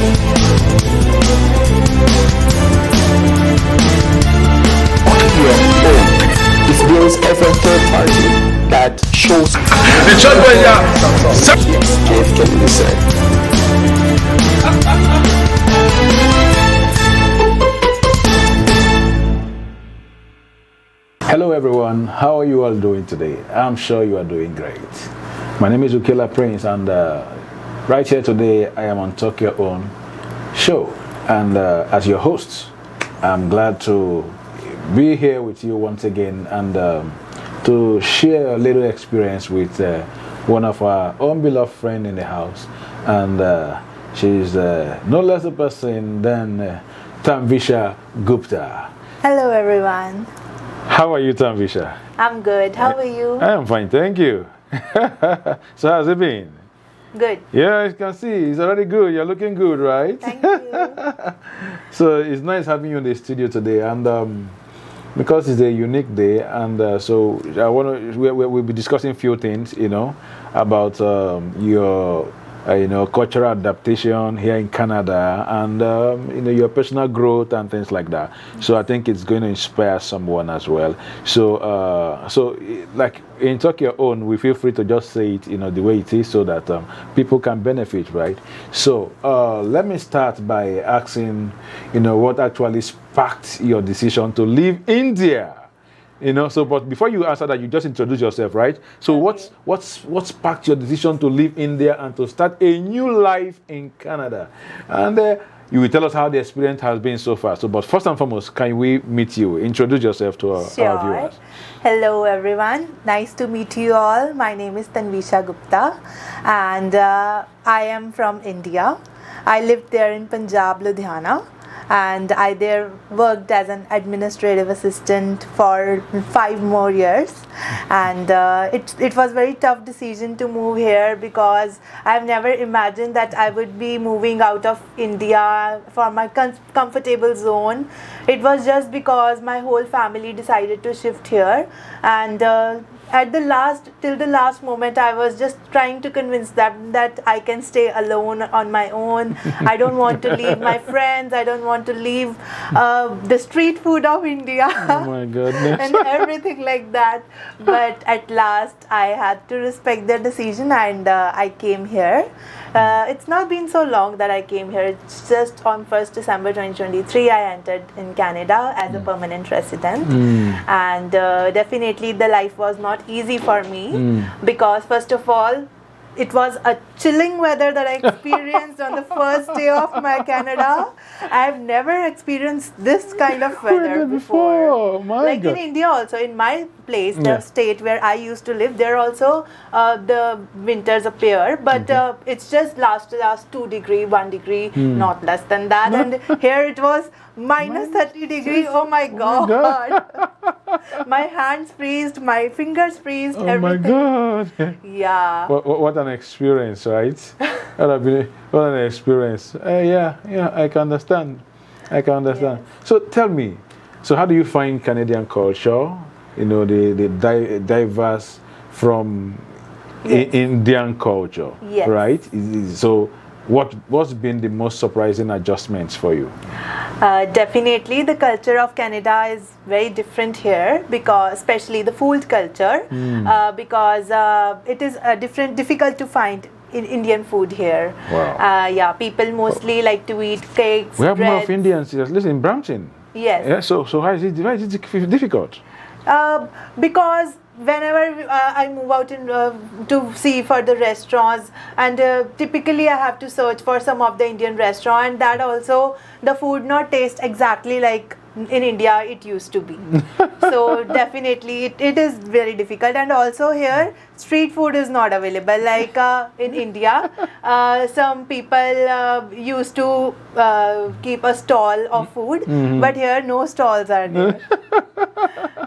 It builds FM third party that shows The church boy, yes, can be said. Hello everyone, how are you all doing today? I'm sure you are doing great. My name is Ukela Prince, and right here today I am on Talk Your Own show, and as your host I'm glad to be here with you once again and to share a little experience with one of our own beloved friend in the house, and she's no less a person than Tanvisha Gupta. Hello everyone. How are you, Tanvisha? I'm good. How are you? I am fine, thank you. So how's it been? Good. Yeah, I can see it's already good. You're looking good, right? Thank you. So it's nice having you in the studio today, and because it's a unique day, and so I want to we'll be discussing a few things, about your cultural adaptation here in Canada, and your personal growth and things like that. So I think it's going to inspire someone as well. So like in Talk Your Own, we feel free to just say it the way it is, so that people can benefit, right? So let me start by asking what actually sparked your decision to leave India. But before you answer that, you just introduce yourself, right? So Okay. what sparked your decision to leave India and to start a new life in Canada? And you will tell us how the experience has been so far. So, but first and foremost, can we meet you? Introduce yourself to our viewers. Hello everyone. Nice to meet you all. My name is Tanvisha Gupta, and I am from India. I lived there in Punjab, Ludhiana, and I there worked as an administrative assistant for 5 more years, and it was very tough decision to move here, because I've never imagined that I would be moving out of India for my comfortable zone. It was just because my whole family decided to shift here, and till the last moment I was just trying to convince them that I can stay alone on my own. I don't want to leave my friends, I don't want to leave the street food of India. Oh my goodness. And everything like that. But at last I had to respect their decision, and I came here. It's not been so long that I came here. It's just on 1st December 2023 I entered in Canada as a permanent resident. And definitely the life was not easy for me, because first of all, it was a chilling weather that I experienced on the first day of my Canada. I've never experienced this kind of weather before. Oh my Like God. in India also, in my place, the state where I used to live, there also the winters appear, but it's just last 2 degree, 1 degree, not less than that. And here it was minus 30 degree. Oh my God. My hands freezed, my fingers freezed, Oh everything. my God. Yeah. What an experience, right? What an experience. Yeah, I can understand. So tell me, so how do you find Canadian culture? The diverse from Indian culture, Yes. right? So what's been the most surprising adjustments for you? Definitely the culture of Canada is very different here, because especially the food culture, because it is difficult to find in Indian food here. Wow. Yeah, people mostly like to eat cakes, We have more of breads. Indians, at least in Brampton. Yes. Yeah, so why is it difficult? Because whenever I move out to see for the restaurants, and typically I have to search for some of the Indian restaurant, and that also the food not taste exactly like in India it used to be. So definitely it is very difficult. And also here street food is not available like in India. Some people used to keep a stall of food, but here no stalls are there.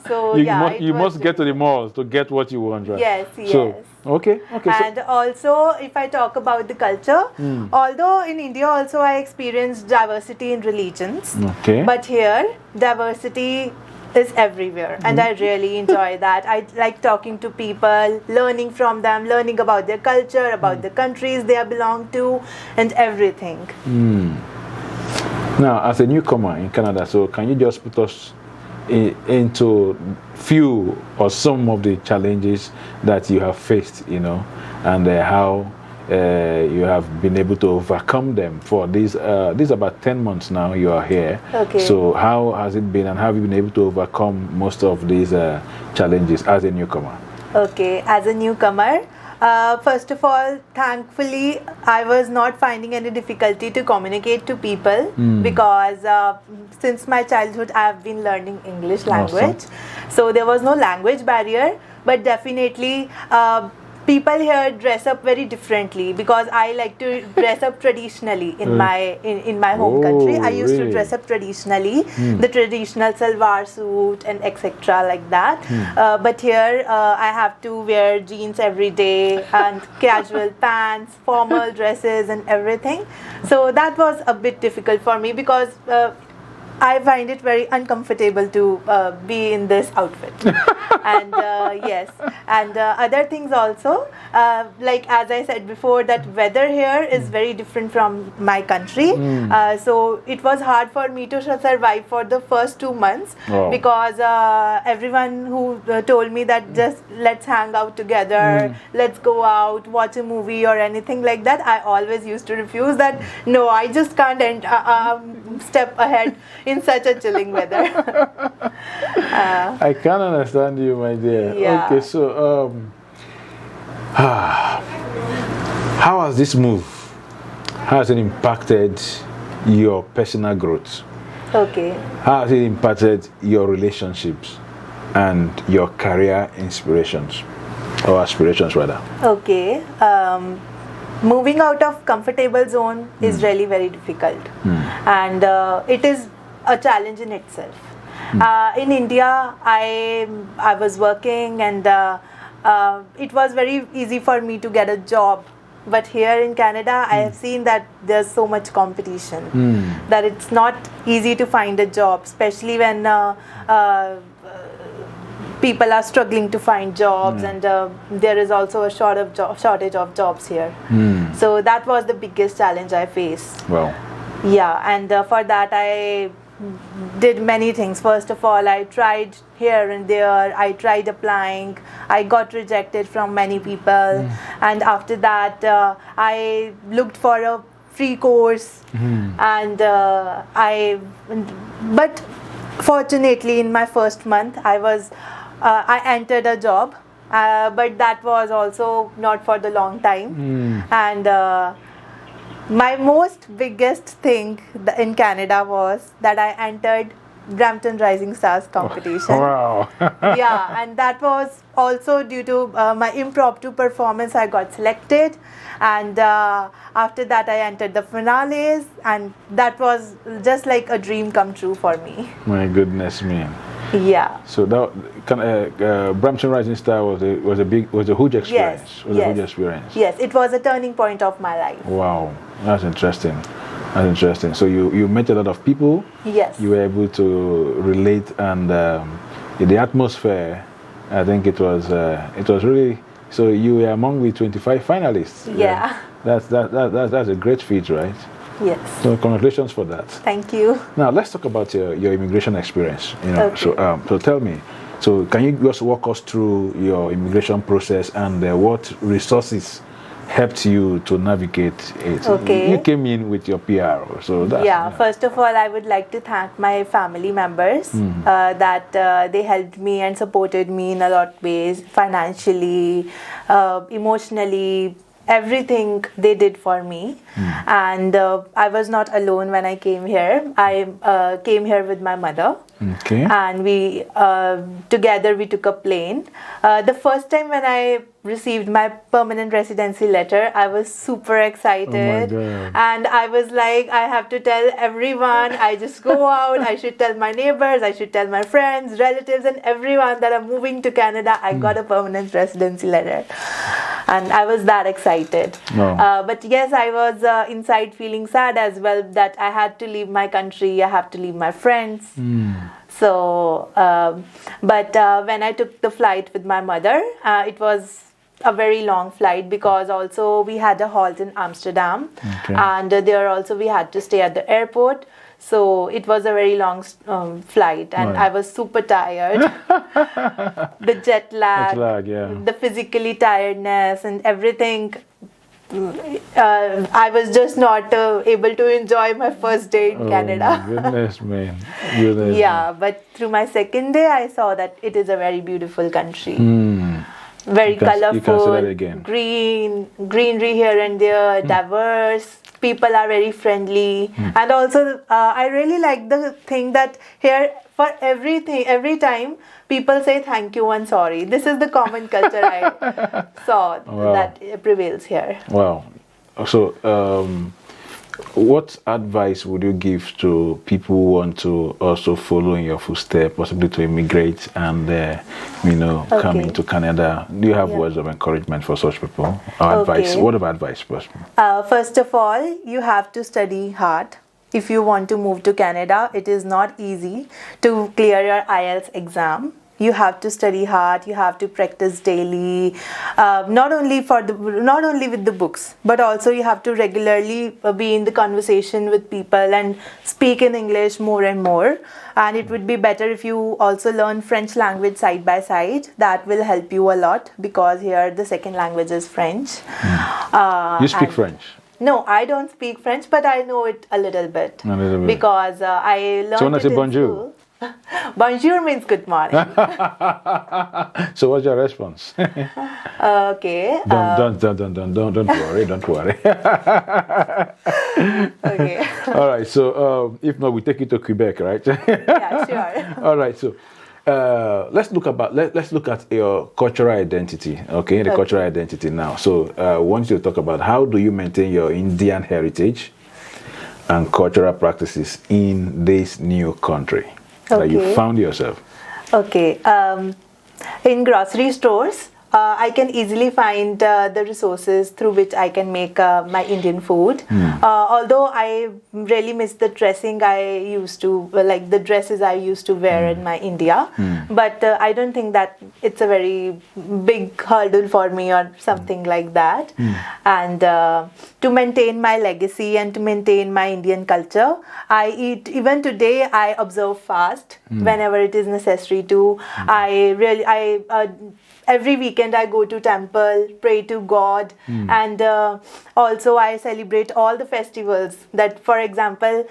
So you must get to the malls to get what you want, right? Yes. So, okay. And also, if I talk about the culture, although in India also I experienced diversity in religions, Okay. but here diversity is everywhere, and I really enjoy that. I like talking to people, learning from them, learning about their culture, about the countries they belong to, and everything. Now, as a newcomer in Canada, so can you just put us into few or some of the challenges that you have faced, you know, and how you have been able to overcome them for these about 10 months now you are here. Okay. So how has it been, and how have you been able to overcome most of these challenges as a newcomer? Okay, as a newcomer, first of all, thankfully, I was not finding any difficulty to communicate to people because since my childhood, I have been learning English language. So there was no language barrier, but definitely people here dress up very differently because I like to dress up traditionally in my home country. I used to dress up traditionally, the traditional salwar suit and etc. like that. But here I have to wear jeans every day and casual pants, formal dresses and everything. So that was a bit difficult for me because I find it very uncomfortable to be in this outfit. And yes, and other things also, like as I said before, that weather here is very different from my country. So it was hard for me to survive for the first 2 months because everyone who told me that just let's hang out together, let's go out, watch a movie or anything like that, I always used to refuse that. No, I just can't step ahead in such a chilling weather. I can understand you, my dear. Yeah. Okay, so how has this move, how has it impacted your personal growth? Okay. How has it impacted your relationships and your career inspirations, or aspirations rather? Okay. Moving out of comfortable zone is really very difficult, and it is a challenge in itself. In India, I was working, and it was very easy for me to get a job. But here in Canada, I have seen that there's so much competition that it's not easy to find a job, especially when people are struggling to find jobs, and there is also a shortage of jobs here. So that was the biggest challenge I faced. Wow. Yeah, and for that I did many things. First of all, I tried here and there. I tried applying. I got rejected from many people, and after that I looked for a free course, and but fortunately in my first month I entered a job, but that was also not for the long time. And my most biggest thing in Canada was that I entered Brampton Rising Stars competition. Wow. Yeah, and that was also due to my impromptu performance. I got selected, and after that I entered the finales, and that was just like a dream come true for me. My goodness me. Yeah. So that Brampton Rising Star was a huge experience. Yes. A huge experience. Yes, it was a turning point of my life. Wow, that's interesting. That's interesting. So you met a lot of people. Yes. You were able to relate, and the atmosphere, I think it was really. So you were among the 25 finalists. Yeah. That's a great feat, right? Yes. So congratulations for that. Thank you. Now let's talk about your immigration experience. You know, Okay. so tell me. So can you just walk us through your immigration process and what resources helped you to navigate it? Okay. You came in with your PR, so that's, Yeah, first of all, I would like to thank my family members that they helped me and supported me in a lot of ways, financially, emotionally, everything they did for me. And I was not alone when I came here. I came here with my mother. Okay. And we together we took a plane. The first time when I received my permanent residency letter, I was super excited. Oh my God. And I was like, I have to tell everyone. I just go out. I should tell my neighbors. I should tell my friends, relatives, and everyone that I'm moving to Canada. I got a permanent residency letter, and I was that excited. Wow. But yes, I was inside feeling sad as well that I had to leave my country. I have to leave my friends. So, but when I took the flight with my mother, it was a very long flight because also we had a halt in Amsterdam, and there also we had to stay at the airport. So it was a very long flight, and I was super tired. The jet lag, the physically tiredness, and everything. I was just not able to enjoy my first day in Canada. Goodness, man. But through my second day, I saw that it is a very beautiful country. Very colorful, greenery here and there, diverse. People are very friendly, and also I really like the thing that here for every time people say thank you and sorry. This is the common culture I saw that prevails here. Wow. So, what advice would you give to people who want to also follow in your footsteps, possibly to immigrate and, come into Canada? Do you have words of encouragement for such people? Or advice? What about advice, possibly? First of all, you have to study hard. If you want to move to Canada, it is not easy to clear your IELTS exam. You have to study hard. You have to practice daily, not only with the books, but also you have to regularly be in the conversation with people and speak in English more and more. And it would be better if you also learn French language side by side. That will help you a lot because here the second language is French. You speak French? No, I don't speak French, but I know it a little bit. Because I learned it in school. Bonjour means good morning. So what's your response? Okay. Don't worry. Okay. All right. So if not, we take you to Quebec, right? Yeah, sure. All right. So let's look at your cultural identity. Okay, the cultural identity now. So I want you to talk about how do you maintain your Indian heritage and cultural practices in this new country that you found yourself. Okay. In grocery stores, I can easily find the resources through which I can make my Indian food. Although I really miss the dressing I used to, like the dresses I used to wear in my India. But I don't think that it's a very big hurdle for me or something like that. And to maintain my legacy and to maintain my Indian culture, I eat, even today, I observe fast whenever it is necessary to. Every weekend I go to temple, pray to God, and also I celebrate all the festivals. That, for example,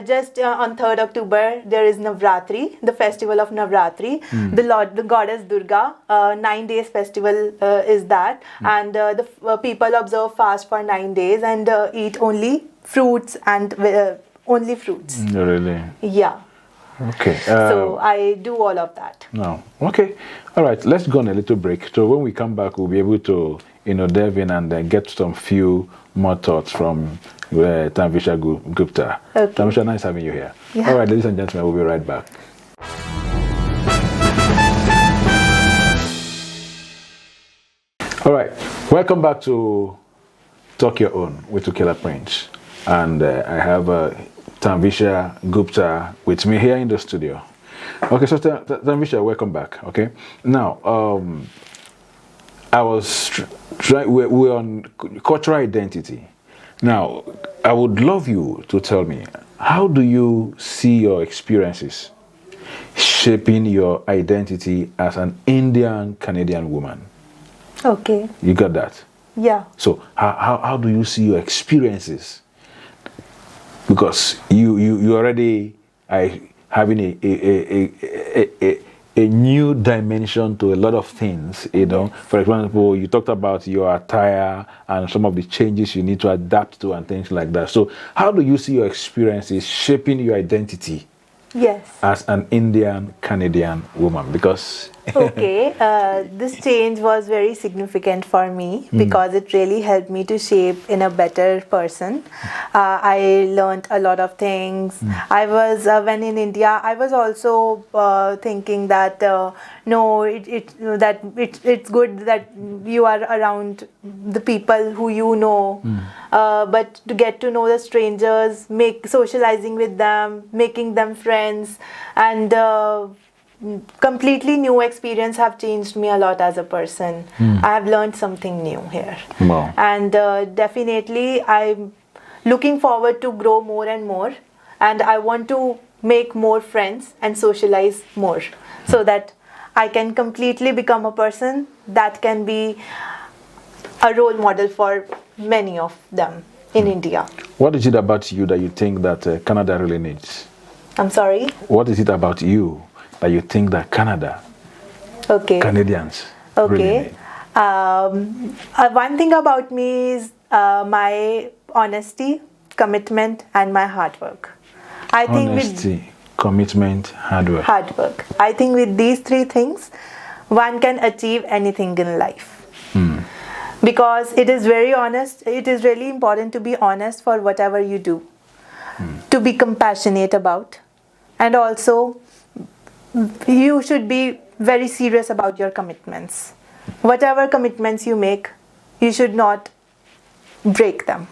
just on 3rd October there is Navratri, the festival of Navratri. The goddess Durga, 9 days festival is that, and the people observe fast for 9 days and eat only fruits and only fruits. Really? Yeah. Okay. So I do all of that. No. Okay. All right. Let's go on a little break. So when we come back, we'll be able to, delve in and get some few more thoughts from Tanvisha Gupta. Okay. Tanvisha, nice having you here. Yeah. All right, ladies and gentlemen, we'll be right back. All right. Welcome back to Talk Your Own with Tukela Prince. And I have Tanvisha Gupta with me here in the studio. Okay, so Tanvisha, welcome back. Okay, now I was we're on cultural identity. Now, I would love you to tell me, how do you see your experiences shaping your identity as an Indian Canadian woman? Okay. You got that? Yeah. So how do you see your experiences? Because you already are having a new dimension to a lot of things, For example, you talked about your attire and some of the changes you need to adapt to and things like that. So how do you see your experiences shaping your identity Yes. as an Indian Canadian woman? Because Okay, this change was very significant for me because it really helped me to shape in a better person. I learned a lot of things. I was when in India, I was also thinking that no, it's good that you are around the people who you know, but to get to know the strangers, make socializing with them, making them friends, and completely new experience have changed me a lot as a person. I have learned something new here. Wow. And definitely I'm looking forward to grow more and more, and I want to make more friends and socialize more so that I can completely become a person that can be a role model for many of them in India. What is it about you that you think that Canada really needs? I'm sorry? What is it about you that you think that Okay. Canadians really Okay. need? One thing about me is my honesty, commitment, and my hard work. I think Honesty, commitment, hard work. hard work. I think with these three things, one can achieve anything in life. Because it is very honest. It is really important to be honest for whatever you do, to be compassionate about, and also you should be very serious about your commitments. Whatever commitments you make, you should not break them.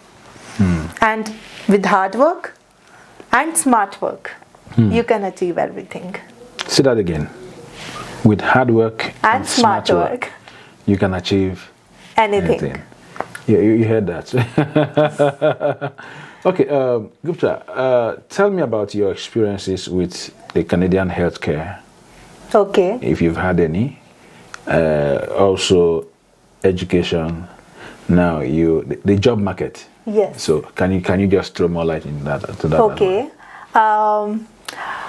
And with hard work and smart work, you can achieve everything. Say that again. With hard work And smart work, you can achieve anything. Yeah, you heard that. Okay, Gupta, tell me about your experiences with the Canadian healthcare, Okay. if you've had any. Also, education. Now, the job market. Yes. So, can you just throw more light in that to that? Okay.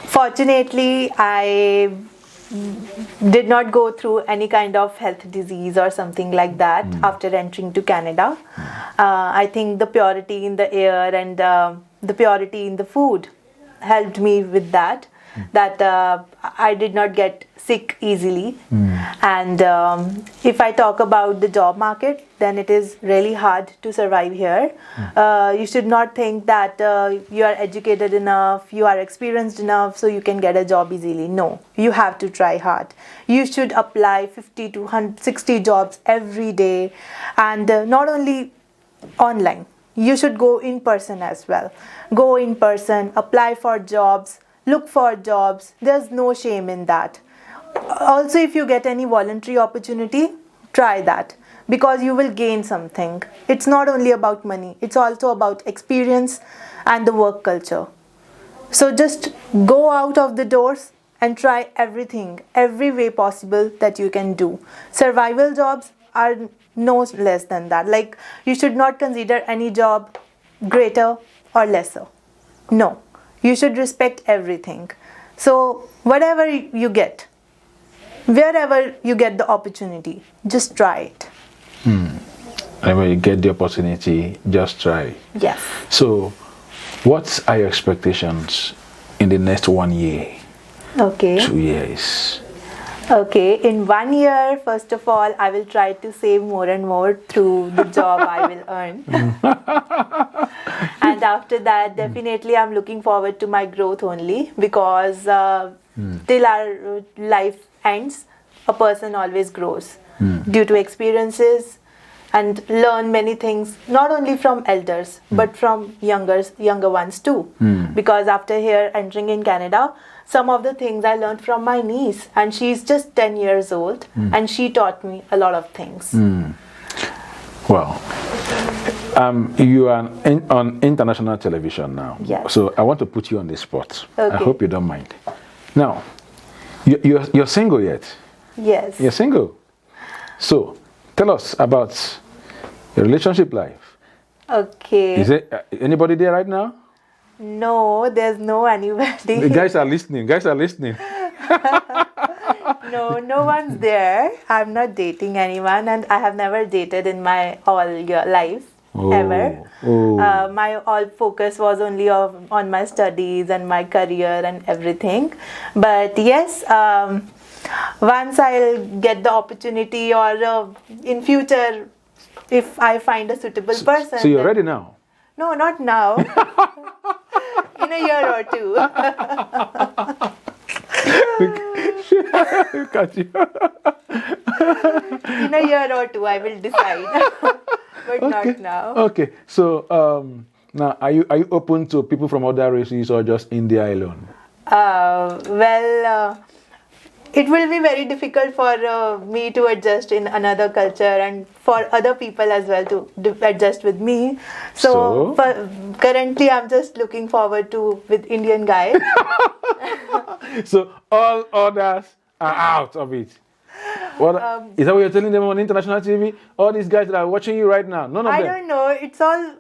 Fortunately, I did not go through any kind of health disease or something like that after entering to Canada. I think the purity in the air and the purity in the food helped me with that. That I did not get sick easily. And if I talk about the job market, then it is really hard to survive here. You should not think that you are educated enough, you are experienced enough, so you can get a job easily. No, you have to try hard. You should apply 50 to 60 jobs every day, and not only online. You should go in person as well. Go in person, apply for jobs, look for jobs. There's no shame in that. Also, if you get any voluntary opportunity, try that, because you will gain something. It's not only about money, it's also about experience and the work culture. So just go out of the doors and try everything, every way possible that you can do. Survival jobs are no less than that. Like, you should not consider any job greater or lesser. No, you should respect everything. So whatever you get, wherever you get the opportunity, just try it. Whenever you get the opportunity, just try. Yes. So, what are your expectations in the next 1 year, Okay. 2 years? Okay, in 1 year, first of all, I will try to save more and more through the job I will earn. And after that, definitely I'm looking forward to my growth only, because till our life ends, a person always grows due to experiences and learn many things, not only from elders, but from younger ones too. Because after here entering in Canada, some of the things I learned from my niece, and she's just 10 years old, and she taught me a lot of things. Well, you are on international television now. Yes. So I want to put you on the spot. I Okay. hope you don't mind. Now, you're single yet? Yes. You're single. So tell us about your relationship life. Okay. Is there anybody there right now? No, there's no anybody. The guys are listening. No one's there. I'm not dating anyone, and I have never dated in my all life ever. My all focus was only on my studies and my career and everything. But yes, once I'll get the opportunity, or in future, if I find a suitable person. So you're then- ready now? No, not now. In a year or two. Look at you. In a year or two, I will decide. But not now. Okay. So now, are you open to people from other races or just India alone? Well, it will be very difficult for me to adjust in another culture, and for other people as well to adjust with me. So? Currently, I'm just looking forward to with Indian guys. So all others are out of it. What is that what you're telling them on international TV? All these guys that are watching you right now, none of I them. don't know. It's all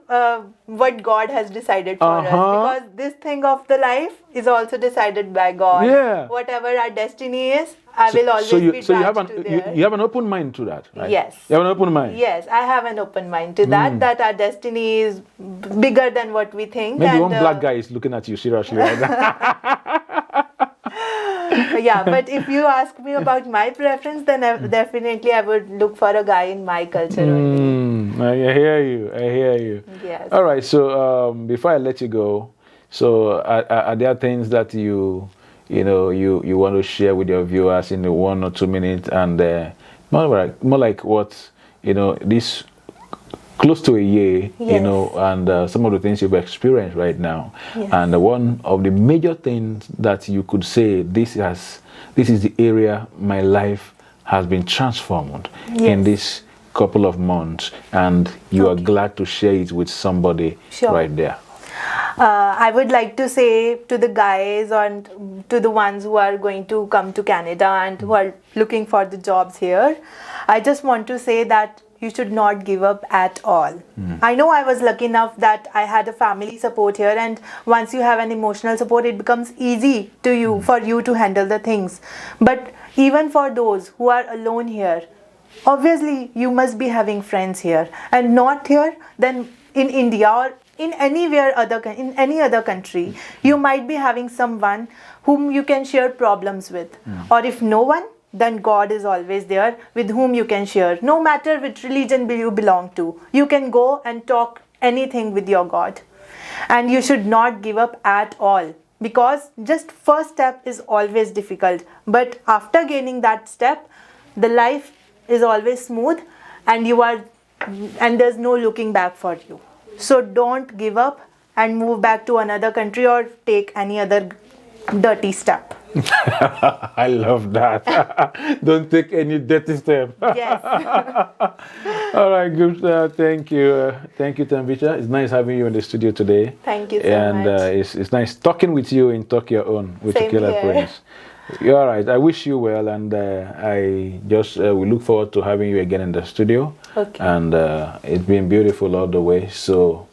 what God has decided for us. Because this thing of the life is also decided by God. Yeah. Whatever our destiny is, I will always be you have attached to there. you have an open mind to that, right? Yes. You have an open mind. Yes, I have an open mind to that. That our destiny is bigger than what we think. Maybe and, one black guy is looking at you seriously right now. Yeah, but if you ask me about my preference, then definitely I would look for a guy in my culture only. I hear you. I hear you. Yes. All right. So before I let you go, so are there things that you want to share with your viewers in the 1 or 2 minutes, and more like what this close to a year, Yes. and some of the things you've experienced right now, Yes. and one of the major things that you could say, this is the area my life has been transformed in Yes. this couple of months, and you are glad to share it with somebody Sure. right there. I would like to say to the guys and to the ones who are going to come to Canada and who are looking for the jobs here, I just want to say that you should not give up at all. I know I was lucky enough that I had a family support here, and once you have an emotional support, it becomes easy to you for you to handle the things. But even for those who are alone here, obviously you must be having friends here, and not here, then in India or in in any other country, you might be having someone whom you can share problems with. Or if no one, then God is always there with whom you can share. No matter which religion you belong to, you can go and talk anything with your God. And you should not give up at all, because just first step is always difficult. But after gaining that step, the life is always smooth, and there's no looking back for you. So don't give up and move back to another country or take any other dirty step. I love that. Don't take any dirty step. Yes. All right, Gupta, thank you. Thank you, Tanvisha. It's nice having you in the studio today. Thank you so and, much. it's nice talking with you in Talk Your Own with Same Tequila here. Prince. You're all right. I wish you well, and I just we look forward to having you again in the studio. Okay. And it's been beautiful all the way. So,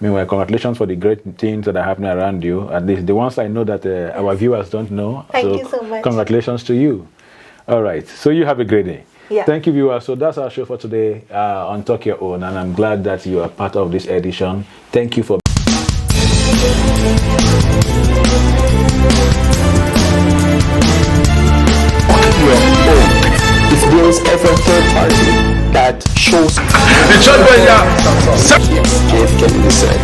meanwhile, congratulations for the great things that are happening around you. At least the ones I know that our viewers don't know. Thank you so much. Congratulations to you. All right. So you have a great day. Yeah. Thank you, viewers. So that's our show for today on Talk Your Own, and I'm glad that you are part of this edition. Thank you for. This bills every third party that shows The church boy, yeah. JFK, you said.